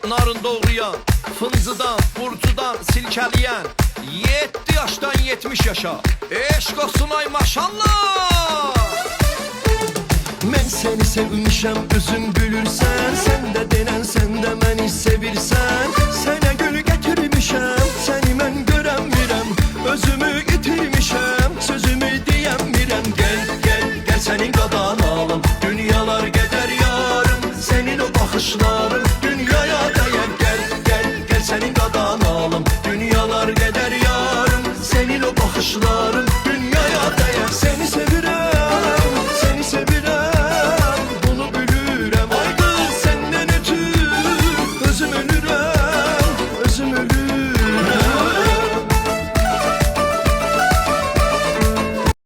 narın doğrayan, fıncıdan, burcudan silkəliyən 7 yaşdan 70 yaşa eşq olsun ay maşallah. Mən səni sevmişəm, özün bilirsən. Sən də denən, sən də məni sevirsən. Sənə gül gətirmişəm, səni mən görəmirəm. Özümü itirmişəm, sözümü deyəmirəm. Gəl, gəl, gəl sənin qadan alım. Dünyalar qədər yarım, sənin o baxışların dünyaya dəyər. Gəl, gəl, gəl sənin qadan alım.